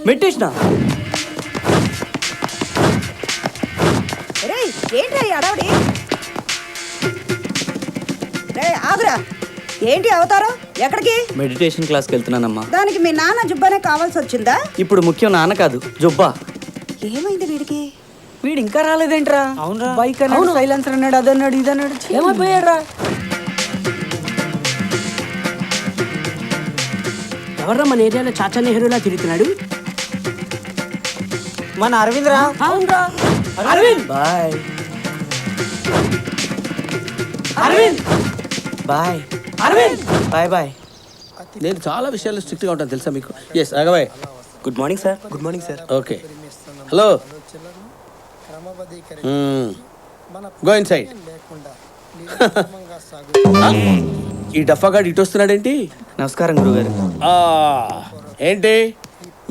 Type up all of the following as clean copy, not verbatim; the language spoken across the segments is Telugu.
మెడిటేషనా? ఏంటి అడవడి? ఆగురా, ఏంటి అవతారం? ఎక్కడికి? మెడిటేషన్ క్లాస్కి వెళ్తున్నానమ్మా. దానికి మీ నాన్న జుబ్బానే కావాల్సి వచ్చిందా? ఇప్పుడు ముఖ్యం నాన్న కాదు, జుబ్బా. ఏమైంది వీడికి? వీడు ఇంకా రాలేదేంట్రా? అవునరా, బైక్ అన్నాడు, సైలెన్సర్ అన్నాడు, అదన్నాడు, ఇదన్నాడు. ఏమైపోయాడ్రా? ఎవర్రా మన ఏరియాలో చాచా నెహ్రూలా తిరుగుతున్నాడు? మన అరవింద్ రా. అవునరా, Aravind. Bye Aravind. Bye Aravind. Bye bye. నేను చాలా విషయాల్లో స్ట్రిక్ట్గా ఉంటాను తెలుసా మీకు? Yes Raghavay. Good morning sir. Good morning sir. Okay, hello. Go inside. ఈ డఫాగాడు ఇటు వస్తున్నాడేంటి? నమస్కారం గురుగారు. ఏంటి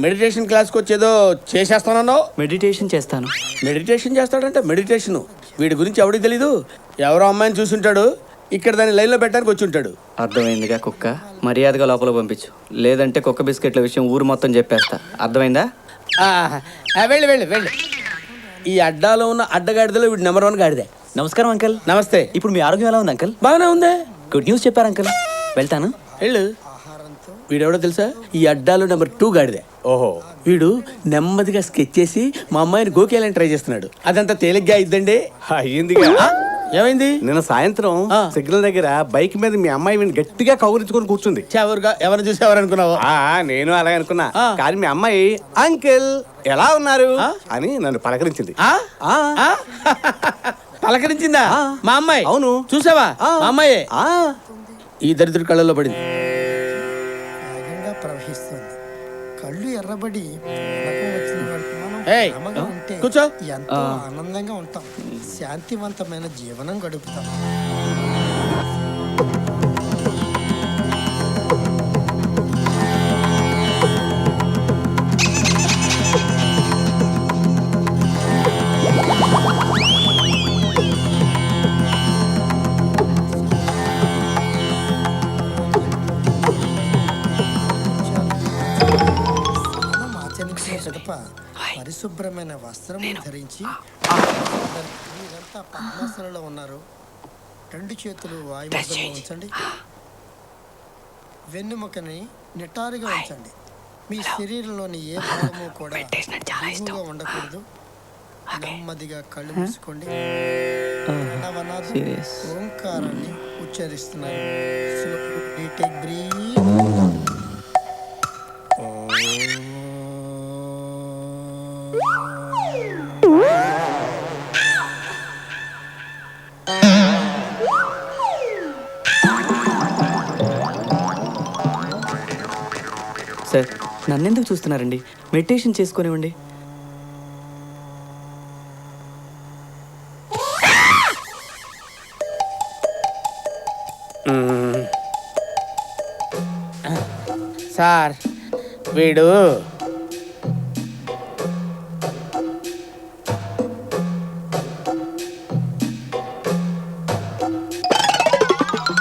మెడిటేషన్ క్లాస్కి వచ్చేదో చేసేస్తానన్నావు? మెడిటేషన్ చేస్తాను. మెడిటేషన్ చేస్తాడంటే మెడిటేషను. వీడి గురించి ఎవడికి తెలీదు. ఎవరో అమ్మాయిని చూసుంటాడు, ఇక్కడ దాన్ని లైన్లో పెట్టడానికి వచ్చి ఉంటాడు. అర్థమైందిగా కుక్క. మర్యాదగా లోపల పంపించు, లేదంటే కుక్క బిస్కెట్ల విషయం ఊరు మొత్తం చెప్పేస్తా. అర్థమైందా? వెళ్ళి వెళ్ళి వెళ్ళి. ఈ అడ్డాలో ఉన్న అడ్డగాడిదలో వీడు నెంబర్ 1 గాడిదే. నమస్కారం అంకల్. నమస్తే. ఇప్పుడు మీ ఆరోగ్యం ఎలా ఉంది అంకల్? బాగానే ఉందే. గుడ్ న్యూస్ చెప్పారు అంకల్. వెళ్తాను. వెళ్ళు. వీడెవడో తెలుసా? ఈ అడ్డాలో నెంబర్ 2 గాడిదే. ఓహో, వీడు నెమ్మదిగా స్కెచ్ చేసి మా అమ్మాయిని గోకేయాలని ట్రై చేస్తున్నాడు. అదంతా తేలిగ్గా అయిద్దండి. అయ్యిందిగా. ఏమైంది? నిన్న సాయంత్రం సిగ్నల్ దగ్గర బైక్ మీద మీ అమ్మాయి వీడిని గట్టిగా కౌరించుకొని కూర్చుంది. ఎవరిని చూసి ఎవరనుకున్నావు? నేను అలాగే అనుకున్నా. కానీ మీ అమ్మాయి అంకిల్ ఎలా ఉన్నారు అని నన్ను పలకరించింది. పలకరించిందా మా అమ్మాయి? అవును. చూసావా మా అమ్మాయి? ఈ దరిద్రుడి కళ్ళల్లో పడింది. వేగంగా ప్రవహిస్తుంది. కళ్ళు ఎర్రబడి కూర్చో. ఎంతో ఆనందంగా ఉంటాం, శాంతివంతమైన జీవనం గడుపుతాం. పరిశుభ్రమైన వస్త్రం ధరించి మీరంతా పద్మాసనంలో ఉన్నారు. 2 చేతులు వాయుమధ్యంలో ఉంచండి. వెన్నుముకని నిటారుగా ఉంచండి. మీ శరీరంలోని ఏ భాగము కూడా ఎక్కువగా ఉండకూడదు. నెమ్మదిగా కళ్ళు మూసుకోండి. ఓంకారాన్ని ఉచ్చరిస్తున్నారు. సార్, నన్నెందుకు చూస్తున్నారండి? మెడిటేషన్ చేసుకునివ్వండి. సార్, వీడు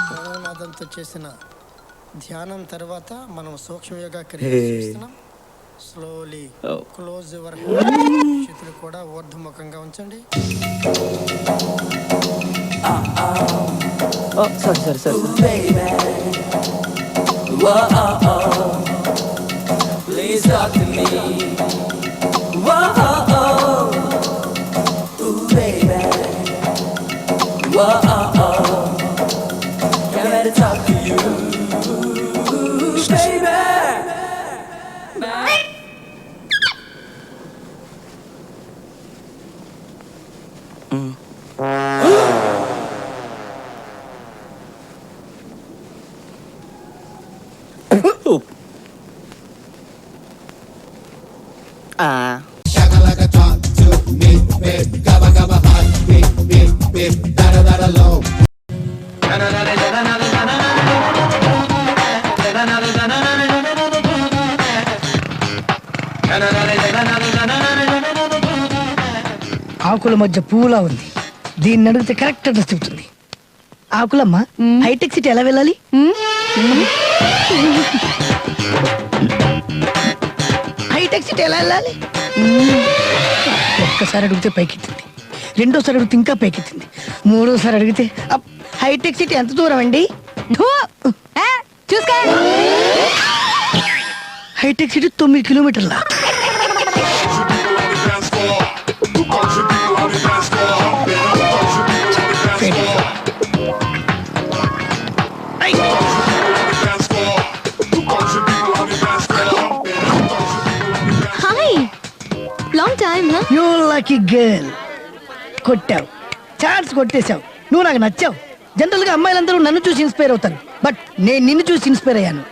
ప్రాణనాదంతో చేసిన ధ్యానం తర్వాత మనం సూక్ష్మ యోగా క్రియలు చేస్తున్నాం. స్లోలీ క్లోజ్ యువర్ చేతులు కూడా ఊర్ధ్వముఖంగా ఉంచండి. Sorry. Please talk to me. Whoa, ooh, baby. Whoa, can I talk to you, baby? Shakalaka talk to me, babe. Gabba gabba hot, beep beep beep, da da da da low. ఆకుల మధ్య పువ్వులా ఉంది. దీన్ని అడిగితే కరెక్ట్ అడ్రస్ చెబుతుంది. ఆకులమ్మ, హైటెక్ సిటీ ఎలా వెళ్ళాలి? హైటెక్ హైటెక్ సిటీ ఎలా వెళ్ళాలి? ఒక్కసారి అడిగితే పైకెత్తింది, రెండోసారి అడిగితే ఇంకా పైకెత్తింది, మూడోసారి అడిగితే హైటెక్ సిటీ ఎంత దూరం అండి? చూసుకో. హైటెక్ సిటీ 9 కిలోమీటర్ల. Hi, long time. You lucky girl. కొట్టావు, ఛాన్స్ కొట్టేశావు. నువ్వు నాకు నచ్చావు. జనరల్ గా అమ్మాయిలందరూ నన్ను చూసి ఇన్స్పైర్ అవుతారు, బట్ నేను నిన్ను చూసి ఇన్స్పైర్ అయ్యాను.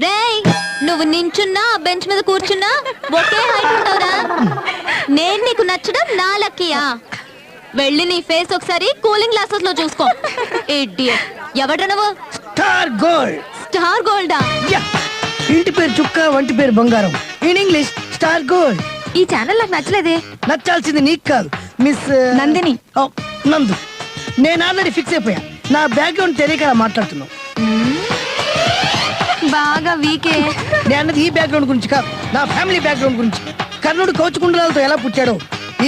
రేయ్, నువ్వు నించున్నా బెంచ్ మీద కూర్చున్నా ఒకే హైట్ ఉంటావురా. నేను నీకు నచ్చడం నా లక్కీయా? వెళ్ళి నీ ఫేస్ ఒకసారి కూలింగ్ గ్లాసెస్ లో చూసుకో. ఇడియట్. ఎవడ్రా నువ్వు? Star gold. స్టార్ గోల్డా? ఇంటి పేరు చుక్క, వంటి పేరు బంగారం. In English star gold. ఈ ఛానల్ నాకు నచ్చలేదే. నచ్చాల్సింది నీకు కాదు, మిస్ నందిని. ఓ, నందు. నేను ఆల్రెడీ ఫిక్స్ అయిపోయా. నా బ్యాక్గ్రౌండ్ తెలియక అలా మాట్లాడుతున్నావు. బాగా వీకే. నేను అన్నది ఈ బ్యాక్గ్రౌండ్ గురించి కాదు, నా ఫ్యామిలీ బ్యాక్గ్రౌండ్ గురించి. కర్ణుడు కౌచుకుండలాలతో ఎలా పుట్టాడో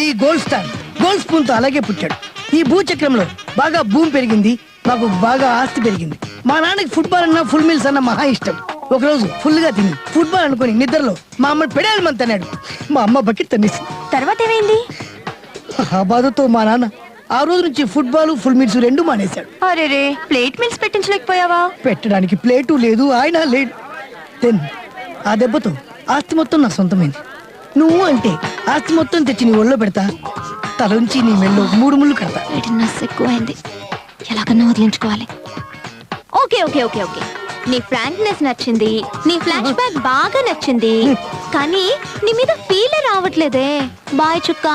ఈ గోల్డ్ స్టార్ గోల్డ్ స్పూన్ తో అలాగే పుట్టాడు. ఈ భూచక్రంలో బాగా భూమి పెరిగింది, నాకు బాగా ఆస్తి పెరిగింది. మా నాన్నకి ఫుట్బాల్ అన్నా ఫుల్ మీల్స్ అన్న మహా ఇష్టం. ఒకరోజు ఫుల్ గా తిని ఫుట్బాల్ అనుకుని నిద్రలో మా అమ్మ పెడాలి మంత్ అన్నాడు. మా అమ్మ బకెట్ తన్నేసి. తర్వాత ఏమైంది? ఆ బాధతో మా నాన్న ఆ రోజు నుంచి ఫుట్బాల్ ఫుల్ మీల్స్ రెండు మానేశాడు. అరే రే, ప్లేట్ మీల్స్ పెట్టించలేకపోయావా? పెట్టడానికి ప్లేటు లేదు, ఆయన లేడు. దెన్ ఆ దెబ్బతో ఆస్తి మొత్తం నా సొంతమైంది. నువ్వు అంటే ఆస్తి మొత్తం తెచ్చి నీ ఒళ్ళో పెడతా, తలంచి నీ మెళ్ళో 3 ముళ్ళు కడతా. ఫిట్నెస్ ఎక్కువైంది, ఎలాగన్నా వదిలించుకోవాలి. ఓకే ఓకే ఓకే ఓకే, నీ ఫ్రాంక్నెస్ నచ్చింది, నీ ఫ్లాష్ బ్యాక్ బాగా నచ్చింది, కానీ నీ మీద ఫీల్ రావట్లేదే. బాయ్ చుక్క.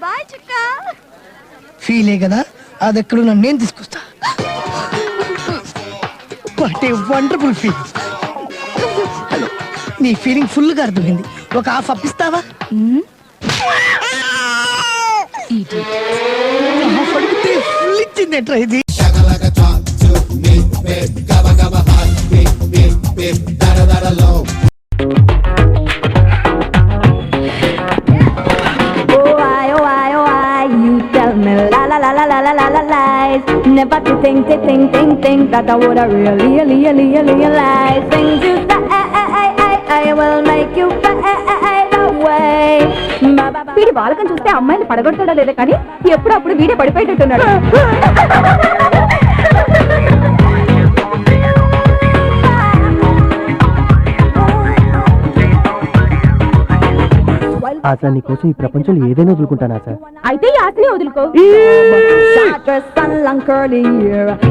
బాయ్ చుక్క. ఫీలే కదా, అది ఎక్కడో నన్ను నేను తీసుకొస్తా. What a wonderful feel. Hello, నీ ఫీలింగ్ ఫుల్ గా అర్థమైంది. ఒక హాఫ్ అప్పిస్తావా? హాఫ్ అడిగితే ఫుల్ ఇచ్చింది ఎట్రా ఇది. Shakalaka talk to me, babe. Gabba gabba heart, beat beat beat, dada dada low. You tell me la la la la la la la la lies. Never to think that I would have really realize things you say. I will make you fade away. వీడి బాలకం చూస్తే అమ్మాయిని పడగొడతాడా లేదా కానీ ఎప్పుడప్పుడు వీడే పడిపోయేటట్టున్నాడు. ఆశా, నీ కోసం ఈ ప్రపంచంలో ఏదైనా వదులుకుంటాను ఆశా. అయితే ఈ ఆశని వదులుకో.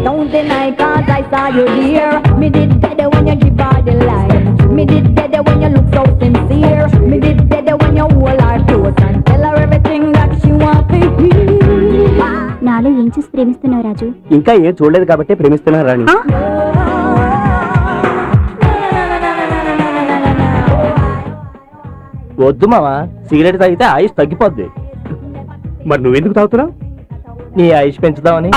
Don't deny cause I saw you dear. Me did better when you give all the lie. Me did better when you look so sincere. Me did better when you hold her close and tell her everything that she wants to hear. నాలో ఏం చూసి ప్రేమిస్తున్నావు రాజు? ఇంకా ఏం చూడలేదు కాబట్టి ప్రేమిస్తున్నాను రాణి. వద్దు మావా, సిగరెట్ తాగితే ఆయుష్ తగ్గిపోద్ది. మరి నువ్వెందుకు తాగుతున్నావు? నీ ఆయుష్ పెంచుదామని.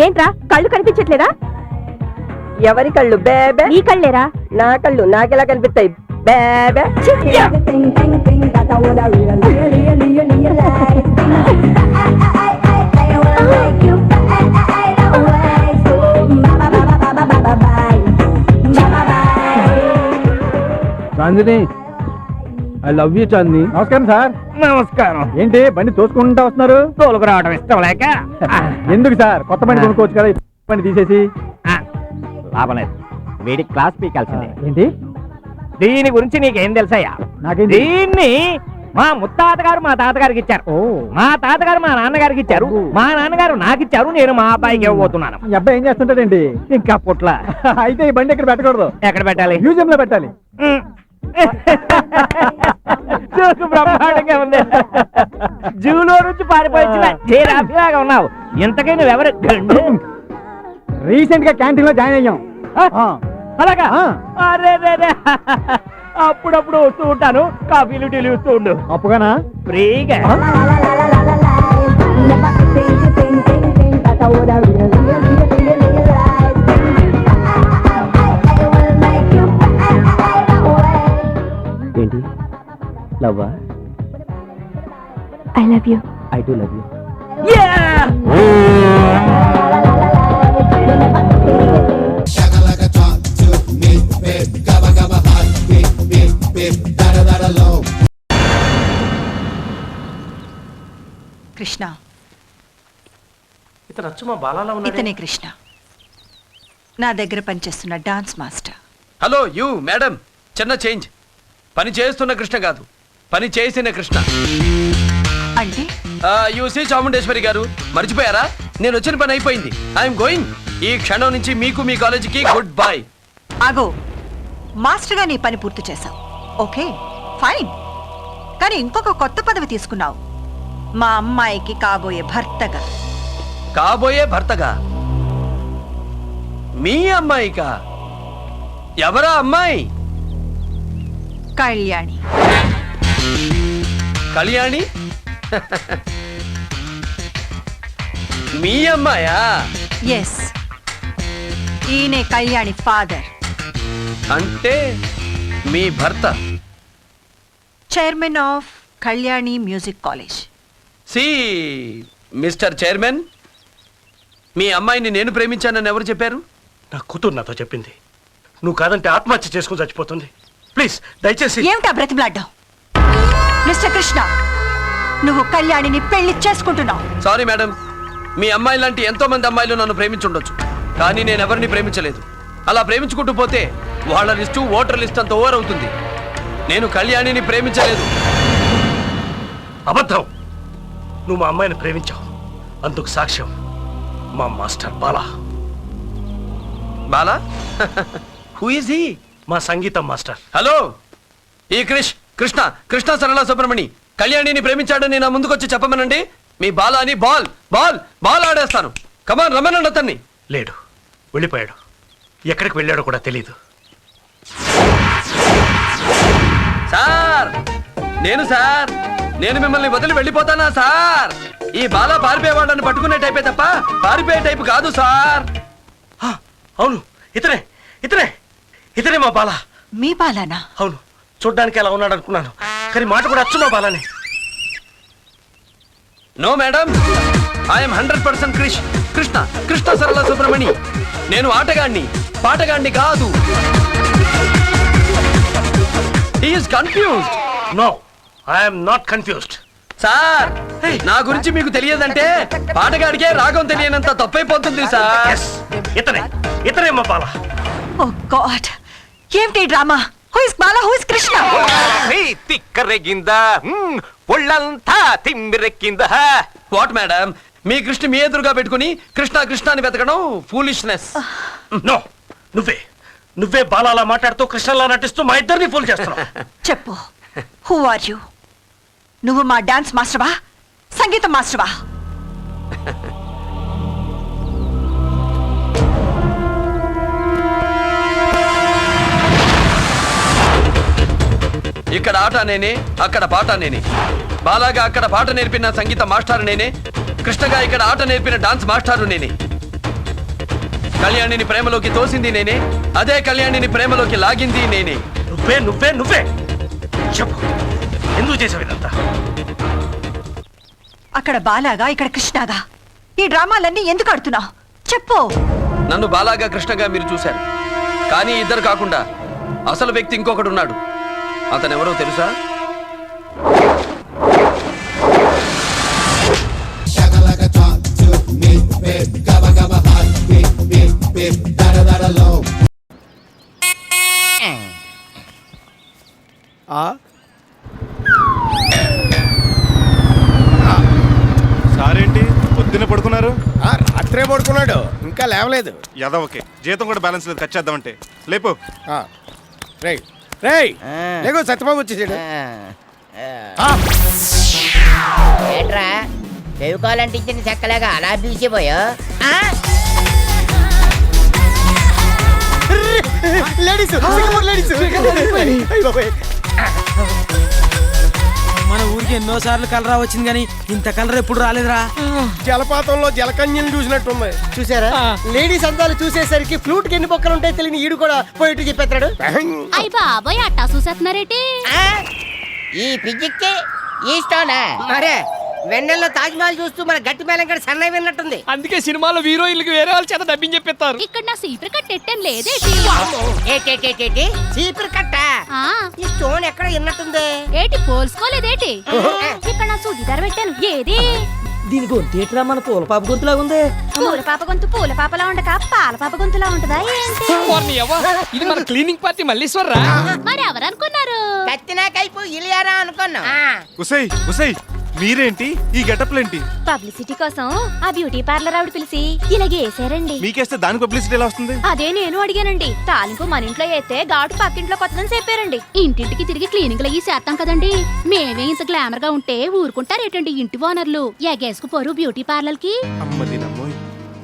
ఏంట్రా కళ్ళు కనిపించట్లేదా? ఎవరి కళ్ళు? బేబే. నీ కళ్ళేరా? నా కళ్ళు నాకెలా కనిపిస్తాయి? బేబే. Chandini, I love you Chandini. నమస్కారం సార్. నమస్కారం. ఏంటి బండి తోసుకుంటా వస్తున్నారు? తోలుకు రావడం ఇష్టం లేక. ఎందుకు సార్, కొత్త బండి కొనుక్కోవచ్చు కదా, ఈ బండి తీసేసి. లాభం లేదు, వీడి క్లాస్ పీకాల్సిందే. ఏంటి? దీని గురించి నీకేం తెలుసయ్యా? నాకేం దీన్ని మా ముత్తాత గారు మా తాతగారికి ఇచ్చారు, మా తాతగారు మా నాన్నగారికి ఇచ్చారు, మా నాన్నగారు నాకు ఇచ్చారు, నేను మా అబ్బాయికి ఇవ్వబోతున్నాను. ఈ అబ్బాయి ఏం చేస్తుంటాడండి? ఇంకా పుట్ల. అయితే ఈ బండి ఎక్కడ పెట్టకూడదు. ఎక్కడ పెట్టాలి? మ్యూజియం లో పెట్టాలి. జోకు బ్రహ్మాండంగా ఉంది. జూలో నుంచి పారిపోయిన చేరాగా ఉన్నావు. ఇంతకీ నువ్వెవరు? రీసెంట్ గా క్యాంటీన్ లో జాయిన్ అయ్యాం. అలాగా? అరే అప్పుడప్పుడు వస్తూ ఉంటాను, కాఫీలు టీలు ఇస్తూ ఉండు. అప్పుగానా? ఫ్రీగా. think, to think, think that I would have really realized I will make you fade away. ఏంటి లవ్వా? I love you. I do love you. Shakalaka talk to me, babe. Gabba gabba hot, beep beep beep, da da da low. Krishna, ఇతను అచ్చు మా బాలాలా ఉన్నాడు. ఇతనే కృష్ణ, నా దగ్గర పనిచేస్తున్న dance master. Hello you madam, చిన్న చేంజ్. పని చేస్తున్న కృష్ణ కాదు, పని చేసిన కృష్ణ. అంటే యూసీ చాముండేశ్వరి గారు మర్చిపోయారా? నేను వచ్చిన పని అయిపోయింది. I'm going. ఈ క్షణం నుంచి మీకు మీ కాలేజీకి గుడ్ బై. ఆగో, మాస్టర్గా నీ పని పూర్తి చేశావు, ఓకే ఫైన్. కానీ ఇంకొక కొత్త పదవి తీసుకున్నావు, మా అమ్మాయికి కాబోయే భర్తగా. కాబోయే భర్తగా? మీ అమ్మాయికా? ఎవరా అమ్మాయి? కళ్యాణి. కళ్యాణి? మీ అమ్మాయా? ఎస్, ఈయనే కళ్యాణి ఫాదర్. అంటే మీ భర్త chairman of Kalyani music college. See mister chairman, మీ అమ్మాయిని నేను ప్రేమించానని ఎవరు చెప్పారు? నా కూతురు నాతో చెప్పింది. నువ్వు కాదంటే ఆత్మహత్య చేసుకుని చచ్చిపోతుంది. ప్లీజ్ దయచేసి. ఏమిటా బ్రతిమలాడ్డాం? మిస్టర్ కృష్ణ, నువ్వు కళ్యాణిని పెళ్లి చేసుకుంటున్నావు. సారీ మేడం, మీ అమ్మాయి లాంటి ఎంతో మంది అమ్మాయిలు నన్ను ప్రేమించుండొచ్చు, కానీ నేను ఎవరిని ప్రేమించలేదు. అలా ప్రేమించుకుంటూ పోతే వాళ్ళ లిస్టు ఓటర్ లిస్ట్ అంత ఓవర్ అవుతుంది. నేను కళ్యాణిని ప్రేమించలేదు. అబద్ధం. నువ్వు మా అమ్మాయిని ప్రేమించావు. అందుకు సాక్ష్యం మా master Bala. Bala? Who is he? మా సంగీతం మాస్టర్. హలో, ఈ కృష్ణ సరళ సుబ్రమణి కళ్యాణిని ప్రేమించాడని నా ముందుకొచ్చి చెప్పమనండి. మీ బాలాని బాల్ ఆడేస్తాను. కమాన్, రమ్మనండి అతన్ని. లేడు, వెళ్ళిపోయాడు. ఎక్కడికి వెళ్ళాడో కూడా తెలీదు. సార్, నేను మిమ్మల్ని వదిలి వెళ్ళిపోతానా సార్? ఈ బాలా పారిపోయేవాళ్ళని పట్టుకునే టైపే తప్ప పారిపోయే టైపు కాదు సార్. అవును, ఇతనే మా బాలా. మీ బాలానా? అవును, చూడ్డానికి అలా ఉన్నాడు అనుకున్నాను, కానీ మాట కూడా అచ్చు మా బాలానే. No madam, I'm 100% Krishna Sarala Subramani. నేను ఆటగాణ్ణి, పాటగాణ్ణి కాదు. He is confused. No, I'm not confused. Sir, నా గురించి మీకు తెలియదంటే పాటగాడికే రాగం తెలియనంత తప్పైపోతుంది సార్. ఇతనే మా బాలా. ఓ గాడ్, ఏమిటి drama? Who is Bala, who is Krishna? తిక్కరెగిందా, ఒళ్ళంతా తిమ్మిరెక్కిందా. వాట్ మేడం, మీ కృష్ణ మీ ఎదురుగా పెట్టుకుని కృష్ణ అని వెతకడం ఫూలిష్నెస్. నో, నువ్వే బాలాలా మాట్లాడుతూ కృష్ణలా నటిస్తూ మా ఇద్దరిని ఫూల్ చేస్తున్నావు. చెప్పు, హూ ఆర్ యు? నువ్వు మా డాన్స్ మాస్టర్వా, సంగీతం మాస్టర్వా? ఇక్కడ ఆట నేనే, అక్కడ పాట నేనే. బాలాగా అక్కడ పాట నేర్పిన సంగీత మాస్టారు నేనే, కృష్ణగా ఇక్కడ ఆట నేర్పిన డాన్స్ మాస్టారు నేనే. కళ్యాణిని ప్రేమలోకి తోసింది నేనే, అదే కళ్యాణిని ప్రేమలోకి లాగింది నేనే. నువ్వే చెప్పు, ఎందుకు చేసావు ఇదంతా? అక్కడ బాలాగా, ఇక్కడ కృష్ణగా. ఈ డ్రామాలన్నీ ఎందుకు ఆడుతున్నావు? చెప్పు. నన్ను బాలాగా కృష్ణగా మీరు చూశారు, కానీ ఇద్దరు కాకుండా అసలు వ్యక్తి ఇంకొకడు ఉన్నాడు. అతనెవరో తెలుసా? Shakalaka talk to me, babe. Gabba gabba hot, beep beep beep, da da low. సారేంటి పొద్దున్న పడుకున్నారు? రాత్రే పడుకున్నాడు, ఇంకా లేవలేదు. ఓకే, జీతం కూడా బ్యాలెన్స్ లేదు, ఖర్చేద్దామంటే లేపు. లేకు, సత్యబాబు వచ్చేసాడు. ఏట్రా చెవుకోవాలంటే ఇచ్చిన చెక్కలాగా అలా బీసిపోయా? మన ఊరికి ఎన్నో సార్లు కలరా వచ్చింది కానీ ఇంత కలర్ ఎప్పుడు రాలేదురా. జలపాతంలో జలకన్యలు చూసినట్టుంది. చూసారా లేడీస్ అందాలు చూసేసరికి ఫ్లూట్ కి ఎన్ని బొక్కలు ఉంటాయి తెలియని ఈడు కూడా పోయిట్టు చెప్పేస్తాడు. అయ్య బాబాయ్ అట్టా చూసేస్తున్నారేటి? ఈ పిజిక్కి ఈ స్టోనా మరే వెన్నెల్లో తాజ్ మహల్ చూస్తూ మన గట్టి మేళం కూడా సన్నై విన్నట్టుంది. అందుకే సినిమాలో హీరోయిన్లకి వేరే వాళ్ళ చేత డబ్బింగ్ చెప్పిస్తారు. ఇక్కడ నా సీపర్ కట్ ఎట్టం లేదేటి? ఏటేటేటేటి చీపురు కట్ట ఈ స్టోన్ ఎక్కడ విన్నట్టుంది. ఏటి పోల్చుకోలేదేటి? ఇక్కడ నా సుడిదార్ పెట్టాను ఏది? దీని గొంతేట్రా మన పూల పాప గొంతులాగా ఉంది. పూల పాప గొంతు పూల పాపలా ఉండక పాల పాప గొంతులా ఉంటదా ఏంటి? ఇది మన క్లీనింగ్ పార్టీ మల్లీశ్వర్రా. మరి ఎవరనుకున్నారు? కత్తినా కైపు ఇలియారా అనుకున్నాం. ఉసై ఉసై మీరేంటి ఈ గెటప్లేంటి? పబ్లిసిటీ కోసం ఆ బ్యూటీ పార్లర్ ఆవిడ పిలిచి ఇలాగే వేసారండి. మీకేస్తే దాని పబ్లిసిటీ ఎలా వస్తుంది? అదే నేను అడిగానండి. తాలింపు మన ఇంట్లో అయితే ఘాటు పక్కింట్లో కొత్తదని చెప్పారండి. ఇంటింటికి తిరిగి క్లీనింగ్ అయ్యి చేస్తాం కదండి. మేమే ఇంత గ్లామర్ గా ఉంటే ఊరుకుంటారేటండి ఇంటి ఓనర్లు? ఎగేసుకుపోరు బ్యూటీ పార్లర్ కి. అమ్మదినమ్మో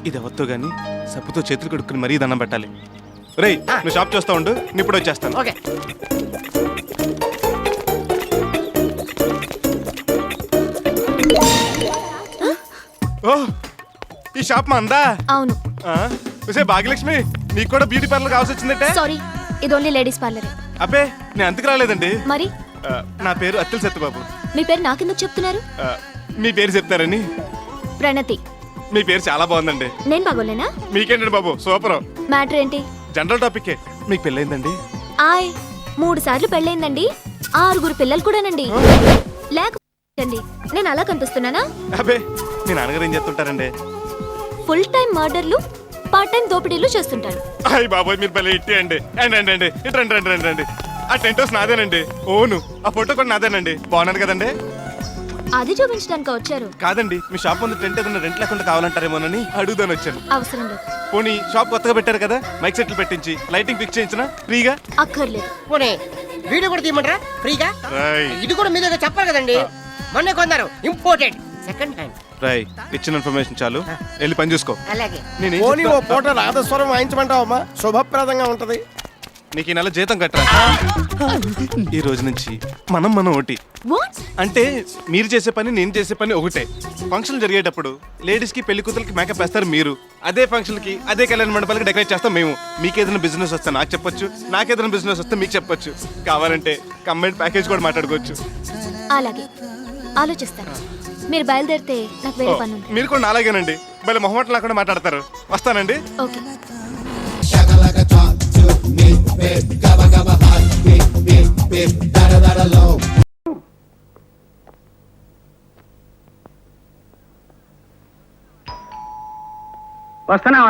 ఇది ఎవరితో గాని సబ్బుతో చేతులు కడుక్కుని మరీ దండం పెట్టాలి. రేయ్ నువ్వు షాప్ చూస్తా ఉండు, నేను ఇప్పుడు వచ్చేస్తాను. ఓకే. ఓ ఈ షాప్ మా అందా? అవును. భాగ్యలక్ష్మి నీకు కూడా బ్యూటీ పార్లర్ కావాల్సి వచ్చిందంటే? సారీ, ఇది ఓన్లీ లేడీస్ పార్లర్. అబ్బే నేను అంతకు రాలేదండి. మరి నా పేరు అత్తిల్ సత్యబాబు. మీ పేరు నాకెందుకు చెప్తున్నారు? మీ పేరు చెప్తారని. ప్రణతి. మీ పేరు చాలా బాగుందండి. నేను బాగోలేనా? మీకేంటండి బాబు సూపర్. మ్యాటర్ ఏంటి? General topic. మీకు పెళ్ళైందండి? 3 సార్లు పెళ్ళైందండి. 6 పిల్లలు కూడానండి. లేకండి నేను అలా కనిపిస్తున్నానా? అబ్బే మీ నాన్నగారు ఏం చేస్తుంటారండి? ఫుల్ టైం మర్డర్లు, పార్ట్ టైం దోపిడీలు చేస్తుంటారు. అయ్యి బాబోయ్ మీరు భలే ఇట్టి అండి. అండి ఇటు రండి. ఆ టెంట్ హౌస్ నాదేనండి. ఓను ఆ ఫోటో కూడా నాదేనండి. బాగున్నాను కదండి? అది చూపించడానికి వచ్చారు? కాదండి మీ షాప్ ముందు టెంట్ ఏదైనా రెంట్ లేకుండా కావాలంటారేమోనని అడుగుదాని వచ్చాను. అవసరం లేదు. పోనీ షాప్ కొత్తగా పెట్టారు కదా, మైక్ సెట్లు పెట్టించి లైటింగ్ ఫిక్స్ చేయించిన ఫ్రీగా? అక్కర్లేదు. పోనీ వీడియో కూడా తీయమంటారా ఫ్రీగా? ఇది కూడా మీద చెప్పాలి కదండి. మొన్న కొన్నారు ఇంపోర్టెడ్ సెకండ్ హ్యాండ్. రాయ్ ఇచ్చిన ఇన్ఫర్మేషన్ చాలు, వెళ్ళి పని చూసుకో. అలాగే. పోనీ ఓ పూట నాదస్వరం వాయించమంటావమ్మా, శుభప్రదంగా ఉంటది. నీకు ఈ నెల జీతం కట్టరా. ఈ రోజు నుంచి మనం ఒకటి. అంటే మీరు చేసే పని నేను చేసే పని ఒకటే. ఫంక్షన్ జరిగేటప్పుడు లేడీస్ కి పెళ్లి కూతురికి మేకప్ వేస్తారు మీరు, అదే ఫంక్షన్ కి అదే కళ్యాణ మండపాలకి డెకరేట్ చేస్తాం మేము. మీకేదైనా బిజినెస్ వస్తే నాకు చెప్పొచ్చు, నాకేదైనా బిజినెస్ వస్తే మీకు చెప్పొచ్చు. కావాలంటే కంబైన్ ప్యాకేజ్ కూడా మాట్లాడుకోవచ్చు. అలాగే ఆలోచిస్తాను. మీరు బయలుదేరితే నాకు వేరే పని ఉంది. మీరు కూడా అలాగేనండి, మళ్ళీ మొహమాట లేకుండా మాట్లాడతారు. వస్తానండి. ఓకే.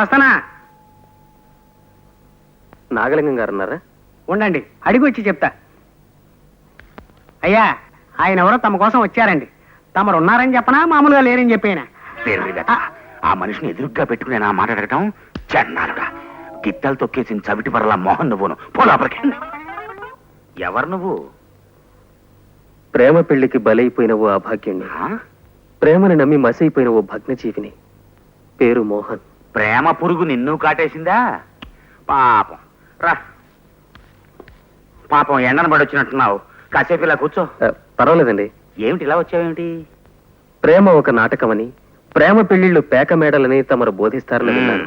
వస్తానా. నాగలింగం గారు ఉన్నారా? ఉండండి, అడిగి వచ్చి చెప్తా. అయ్యా ఆయన ఎవరో తమ కోసం వచ్చారండి. తమరు ఉన్నారని చెప్పనా మామూలుగా లేరని చెప్పేనా? ఆ మనిషిని ఎదురుగ్గా పెట్టుకుని నా మాట్లాడటం చెన్నాలుగా గిట్టలు తొక్కేసిన చవిటి పరలా మోహన్ నువ్వును పోలాపలికి. ఎవరు నువ్వు? ప్రేమ పెళ్లికి బలైపోయిన ఓ అభాగ్యుణ్ణి, ప్రేమని నమ్మి మసైపోయిన ఓ భగ్నజీవిని. పేరు మోహన్. ప్రేమ పురుగు నిన్ను కాటేసిందా? పాపం రా. పాపం ఎండను పడి వచ్చినట్టున్నావు, కాసేపు ఇలా కూర్చో. పర్వాలేదండి. ఏమిటి ఇలా వచ్చావేమిటి? ప్రేమ ఒక నాటకమని, ప్రేమ పెళ్లిళ్ళు పేక మేడలని తమరు బోధిస్తారని విన్నాను.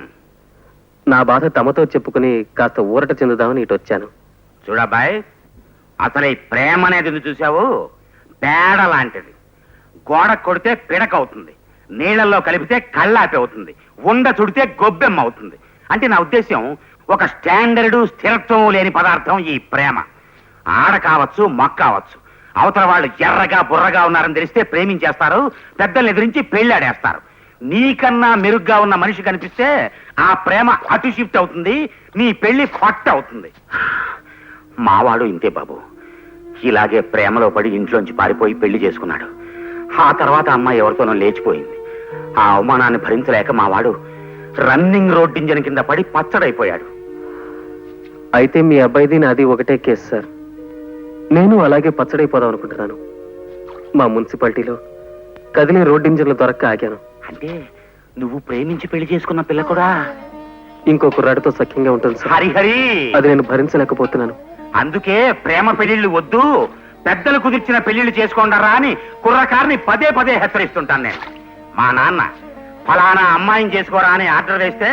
నా బాధ తమతో చెప్పుకుని కాస్త ఊరట చెందుదామని ఇటు వచ్చాను. చూడబ్బాయ్, అసలు ఈ ప్రేమ అనేది చూసావు పేడ లాంటిది. గోడ కొడితే పిడక అవుతుంది, నీళ్లలో కలిపితే కళ్ళాపి అవుతుంది, ఉండ చుడితే గొబ్బెమ్మ అవుతుంది. అంటే నా ఉద్దేశం ఒక స్టాండర్డు స్థిరత్వం లేని పదార్థం ఈ ప్రేమ. ఆడ కావచ్చు మొక్క కావచ్చు, అవతల వాళ్ళు ఎర్రగా బుర్రగా ఉన్నారని తెలిస్తే ప్రేమించేస్తారు, పెద్దల్ని ఎదిరించి పెళ్ళాడేస్తారు. నీకన్నా మెరుగ్గా ఉన్న మనిషి కనిపిస్తే ఆ ప్రేమ అటు షిఫ్ట్ అవుతుంది, నీ పెళ్లి ఫట్ అవుతుంది. మావాడు ఇంతే బాబు, ఇలాగే ప్రేమలో పడి ఇంట్లోంచి పారిపోయి పెళ్లి చేసుకున్నాడు. ఆ తర్వాత అమ్మాయి ఎవరితోనో లేచిపోయింది. ఆ అవమానాన్ని భరించలేక మావాడు రన్నింగ్ రోడ్ ఇంజన్ కింద పడి పచ్చడైపోయాడు. అయితే మీ అబ్బాయిది నాది ఒకటే కేసు సార్. నేను అలాగే పచ్చడైపోదాం అనుకుంటున్నాను. మా మున్సిపాలిటీలో కదిలే రోడ్ ఇంజన్లు దొరక్క ఆగాను. అంటే నువ్వు ప్రేమించి పెళ్లి చేసుకున్న పిల్ల కూడా ఇంకో కుర్రాడితో సఖ్యంగా ఉంటుంది సార్. హరిహరి, అది నేను భరించలేకపోతున్నాను. అందుకే ప్రేమ పెళ్లిళ్ళు వద్దు, పెద్దలు కుదిర్చిన పెళ్లిళ్ళు చేసుకోండరా అని కుర్రకారిని పదే పదే హెచ్చరిస్తుంటాను నేను. మా నాన్న ఫలానా అమ్మాయిని చేసుకోరా అని ఆర్డర్ వేస్తే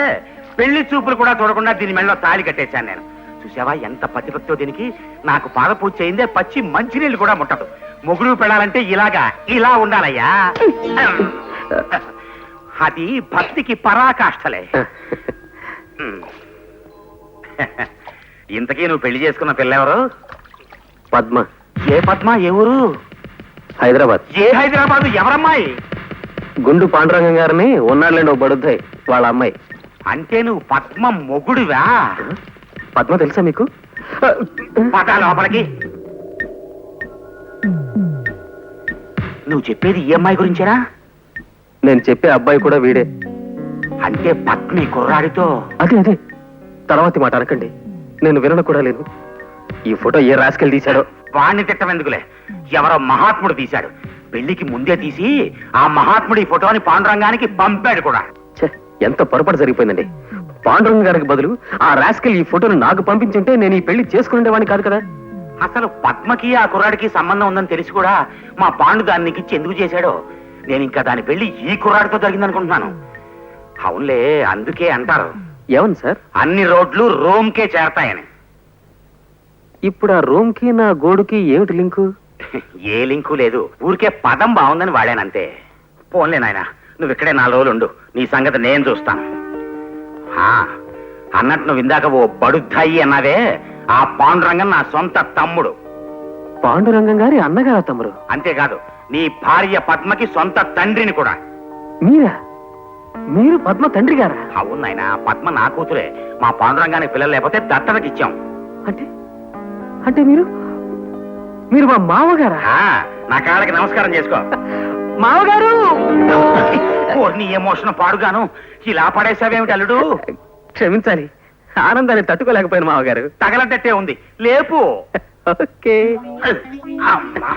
పెళ్లి చూపులు కూడా చూడకుండా దీని మెళ్ళలో తాళి కట్టేశాను నేను. చూసావా ఎంత పతిభక్తో దీనికి. నాకు పాదపూజ చేయిందే పచ్చి మంచినీళ్ళు కూడా ముట్టదు. మొగుడు పెళ్ళాలంటే ఇలా ఉండాలయ్యా. అది భక్తికి పరాకాష్ఠలే. ఇంతకీ నువ్వు పెళ్లి చేసుకున్న పిల్లెవరు? పద్మ. ఏ పద్మ? ఏ ఊరు? హైదరాబాద్. ఏ హైదరాబాద్? ఎవరమ్మాయి? గుండు పాండురంగం గారిని ఉన్నాళ్ళండి ఓ బడుద్దాయి వాళ్ళ అమ్మాయి. అంటే నువ్వు పద్మ మొగుడువా? పద్మ తెలుసా మీకు? పద లోపలికి. నువ్వు చెప్పేది ఈ అమ్మాయి గురించేనా? నేను చెప్పే అబ్బాయి కూడా వీడే. అంటే పద్మి కుర్రాడితో? అదే తర్వాతి మాట అనకండి, నేను వినను కూడా లేదు. ఈ ఫోటో ఏ రాసుకెళ్ళి తీశాడో. వాణ్ణి తిట్టమెందుకులే, ఎవరో మహాత్ముడు తీశాడు. పెళ్లికి ముందే తీసి ఆ మహాత్ముడి ఫోటోని పాండురంగానికి పంపాడు కూడా. ఎంత పొరపాటు జరిగిపోయిందండి. పాండురంగ గారికి బదులు ఆ రాస్కెల్ ఈ ఫోటోను నాకు పంపించుంటే నేను ఈ పెళ్లి చేసుకునేవాడిని కాదు కదా. అసలు పద్మకి ఆ కుర్రాడికి సంబంధం ఉందని తెలిసి కూడా మా పాండు దాన్ని నీకు ఇచ్చి ఎందుకు చేశాడో? నేను ఇంకా దాని పెళ్లి ఈ కుర్రాడితో జరిగిందనుకుంటున్నాను. అవునులే, అందుకే అంటారు ఏమని సార్, అన్ని రోడ్లు రోమ్కే చేరతాయని. ఇప్పుడు ఆ రూమ్ కి నా గోడుకి ఏమిటి లింకు? ఏ లింకు లేదు, ఊరికే పదం బాగుందని వాడానంతే. పోన్లే నాయన, నువ్వు ఇక్కడే 4 రోజులు ఉండు, నీ సంగతి నేను చూస్తాను. అన్నట్టు నువ్వు ఇందాక ఓ బడుద్దాయి అన్నావే, ఆ పాండురంగం నా సొంత తమ్ముడు. పాండురంగం గారి అన్నగారా తమ్ముడు? అంతేకాదు, నీ భార్య పద్మకి సొంత తండ్రిని కూడా. మీరు పద్మ తండ్రి గారా? అవును నాయన, పద్మ నా కూతురే. మా పాండురంగానికి పిల్లలు లేకపోతే దత్తతకి ఇచ్చాం. అంటే మీరు మా మామగారా? నా కాళ్ళకి నమస్కారం చేసుకో. మామగారు! నీ ఎమోషన్ పాడుగాను ఇలా పడేసావేమిటి అల్లుడు? క్షమించాలి, ఆనందాన్ని తట్టుకోలేకపోయాను మామగారు. తగలటట్టే ఉంది, లేపు. ఓకే. అమ్మా.